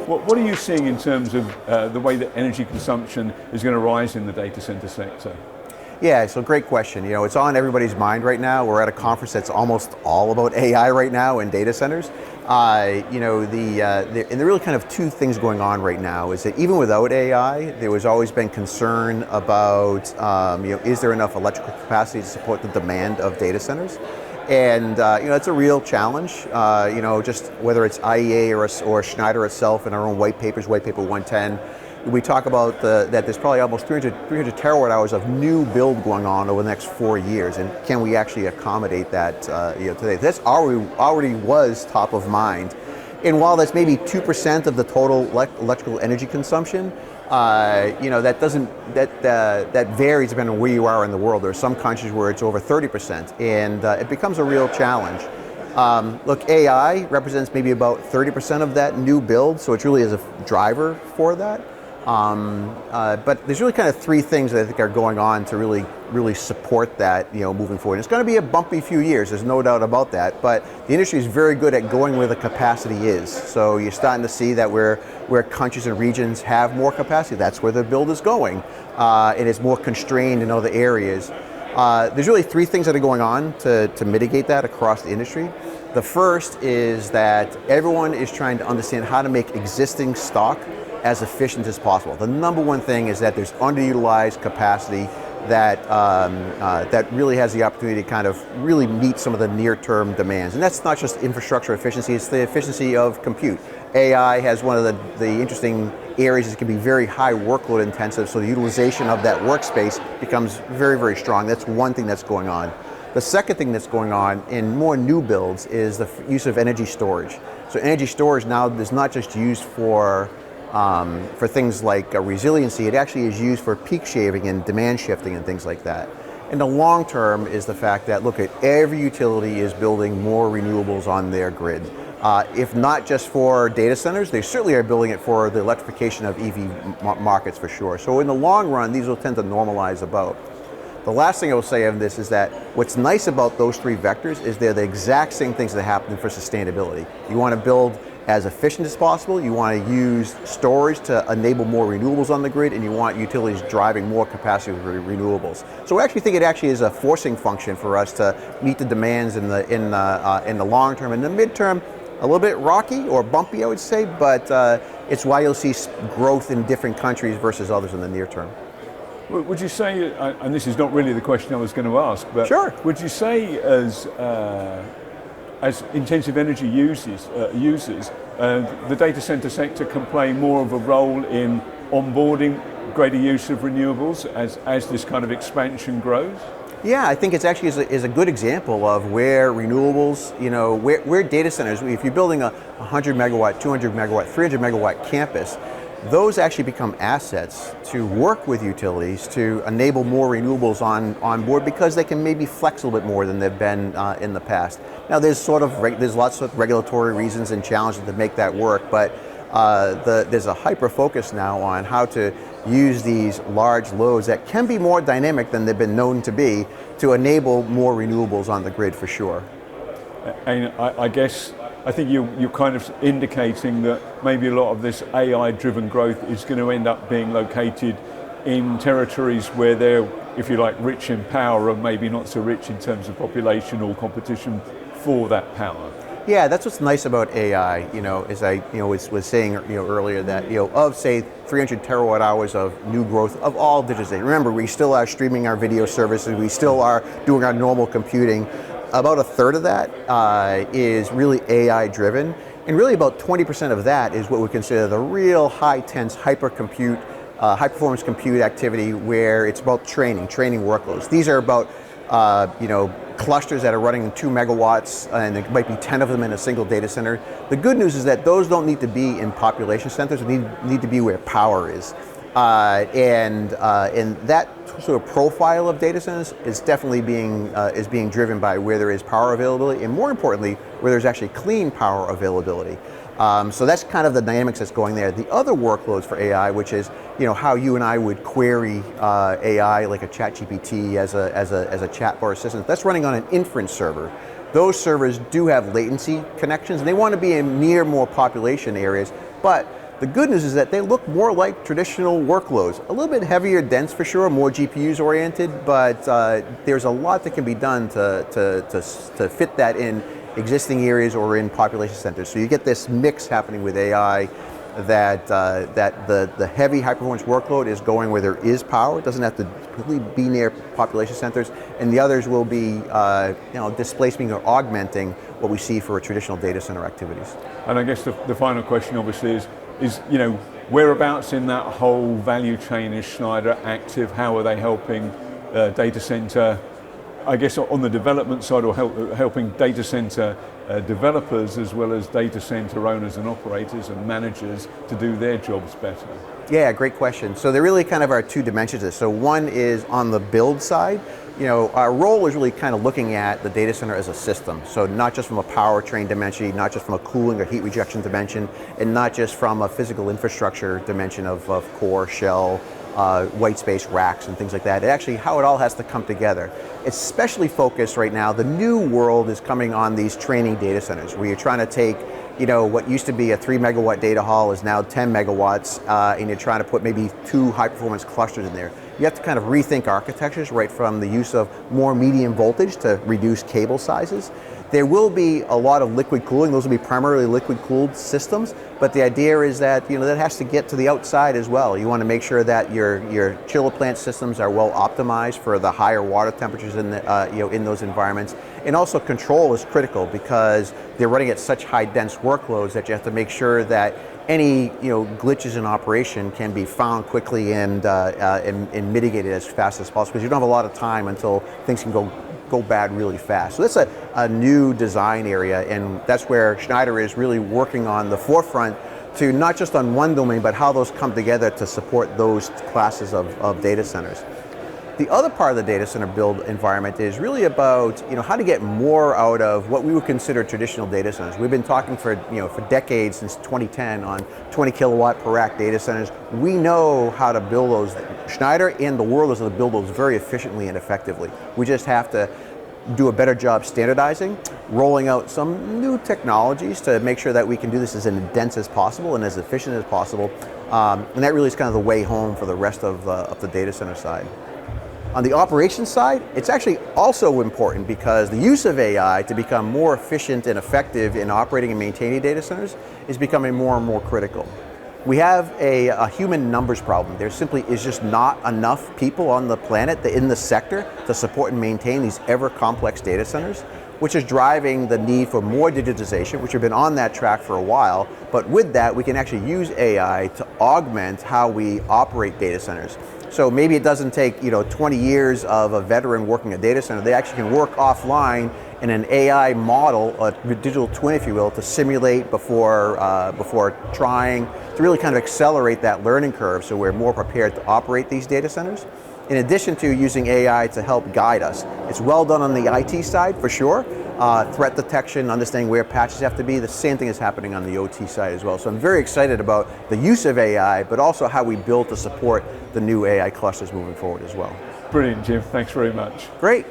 What are you seeing in terms of the way that energy consumption is going to rise in the data center sector? Yeah, so great question. You know, it's on everybody's mind right now. We're at a conference that's almost all about AI right now in data centers. You know, and there are really kind of two things going on right now. Is that even without AI, there was always been concern about, you know, is there enough electrical capacity to support the demand of data centers? And you know, it's a real challenge. You know, just whether it's IEA or Schneider itself in our own white papers, White Paper 110. We talk about that there's probably almost 300 terawatt hours of new build going on over the next 4 years, and can we actually accommodate that you know, today? That's already was top of mind, and while that's maybe 2% of the total electrical energy consumption, you know, that varies depending on where you are in the world. There are some countries where it's over 30%, and it becomes a real challenge. Look, AI represents maybe about 30% of that new build, so it really is a driver for that. But there's really kind of three things that I think are going on to really support that, you know, moving forward. It's going to be a bumpy few years, there's no doubt about that, but the industry is very good at going where the capacity is. So you're starting to see that where countries and regions have more capacity, that's where the build is going, and it's more constrained in other areas. There's really three things that are going on to mitigate that across the industry. The first is that everyone is trying to understand how to make existing stock as efficient as possible. The number one thing is that there's underutilized capacity that that really has the opportunity to kind of really meet some of the near-term demands. And that's not just infrastructure efficiency, it's the efficiency of compute. AI has one of the interesting areas that can be very high workload intensive, so the utilization of that workspace becomes very, very strong. That's one thing that's going on. The second thing that's going on in more new builds is the use of energy storage. So energy storage now is not just used for things like resiliency, it actually is used for peak shaving and demand shifting and things like that. And the long term is the fact that, look, every utility is building more renewables on their grid. If not just for data centers, they certainly are building it for the electrification of EV markets for sure. So in the long run, these will tend to normalize about. The last thing I will say on this is that what's nice about those three vectors is they're the exact same things that happen for sustainability. You want to build as efficient as possible, you want to use storage to enable more renewables on the grid, and you want utilities driving more capacity with renewables. So I actually think it actually is a forcing function for us to meet the demands in the long term. In the midterm, a little bit rocky or bumpy, I would say, but it's why you'll see growth in different countries versus others in the near term. Would you say, and this is not really the question I was going to ask, but sure. Would you say as intensive energy users, the data center sector can play more of a role in onboarding greater use of renewables as this kind of expansion grows? Yeah, I think it's actually is a good example of where renewables, you know, where data centers, if you're building a 100 megawatt, 200 megawatt, 300 megawatt campus, those actually become assets to work with utilities to enable more renewables on board, because they can maybe flex a little bit more than they've been in the past. Now there's lots of regulatory reasons and challenges to make that work, but there's a hyper focus now on how to use these large loads that can be more dynamic than they've been known to be to enable more renewables on the grid for sure. And I guess I think you're kind of indicating that maybe a lot of this AI-driven growth is going to end up being located in territories where they're, if you like, rich in power, or maybe not so rich in terms of population or competition for that power. Yeah, that's what's nice about AI. You know, as I was saying earlier, that of say 300 terawatt hours of new growth of all digitization. Remember, we still are streaming our video services. We still are doing our normal computing. About a third of that is really AI driven, and really about 20% of that is what we consider the real high tense high performance compute activity, where it's about training workloads. These are about clusters that are running 2 megawatts, and there might be 10 of them in a single data center. The good news is that those don't need to be in population centers, they need to be where power is. And that sort of profile of data centers is definitely being driven by where there is power availability, and more importantly, where there's actually clean power availability. So that's kind of the dynamics that's going there. The other workloads for AI, which is how you and I would query AI, like a ChatGPT as a chatbot assistant, that's running on an inference server. Those servers do have latency connections, and they want to be in near more population areas, but The good news is that they look more like traditional workloads. A little bit heavier, dense for sure, more GPUs oriented, but there's a lot that can be done to fit that in existing areas or in population centers. So you get this mix happening with AI that the heavy high performance workload is going where there is power. It doesn't have to really be near population centers, and the others will be displacing or augmenting what we see for traditional data center activities. And I guess the final question obviously is whereabouts in that whole value chain is Schneider active? How are they helping data center, I guess on the development side, or helping data center developers as well as data center owners and operators and managers to do their jobs better? Yeah, great question. So there really kind of are two dimensions to this. So one is on the build side. Our role is really kind of looking at the data center as a system. So not just from a powertrain dimension, not just from a cooling or heat rejection dimension, and not just from a physical infrastructure dimension of core, shell, white space racks and things like that. Actually, how it all has to come together. Especially focused right now, the new world is coming on these training data centers where you're trying to take what used to be a 3 megawatt data hall is now 10 megawatts, and you're trying to put maybe 2 high performance clusters in there. You have to kind of rethink architectures right from the use of more medium voltage to reduce cable sizes. There will be a lot of liquid cooling. Those will be primarily liquid cooled systems, but the idea is that that has to get to the outside as well. You want to make sure that your chiller plant systems are well optimized for the higher water temperatures in in those environments. And also control is critical because they're running at such high dense workloads that you have to make sure that any glitches in operation can be found quickly and mitigated as fast as possible, because you don't have a lot of time until things can go bad really fast. So that's a new design area, and that's where Schneider is really working on the forefront to not just on one domain, but how those come together to support those classes of data centers. The other part of the data center build environment is really about how to get more out of what we would consider traditional data centers. We've been talking for decades, since 2010, on 20 kilowatt per rack data centers. We know how to build those. Schneider and the world is to build those very efficiently and effectively. We just have to do a better job standardizing, rolling out some new technologies to make sure that we can do this as dense as possible and as efficient as possible. And that really is kind of the way home for the rest of the data center side. On the operations side, it's actually also important because the use of AI to become more efficient and effective in operating and maintaining data centers is becoming more and more critical. We have a human numbers problem. There simply is just not enough people on the planet in the sector to support and maintain these ever complex data centers, which is driving the need for more digitization, which we've been on that track for a while. But with that, we can actually use AI to augment how we operate data centers. So maybe it doesn't take 20 years of a veteran working a data center. They actually can work offline in an AI model, a digital twin, if you will, to simulate before trying to really kind of accelerate that learning curve so we're more prepared to operate these data centers. In addition to using AI to help guide us. It's well done on the IT side for sure. Threat detection, understanding where patches have to be. The same thing is happening on the OT side as well. So I'm very excited about the use of AI, but also how we build to support the new AI clusters moving forward as well. Brilliant, Jim. Thanks very much. Great.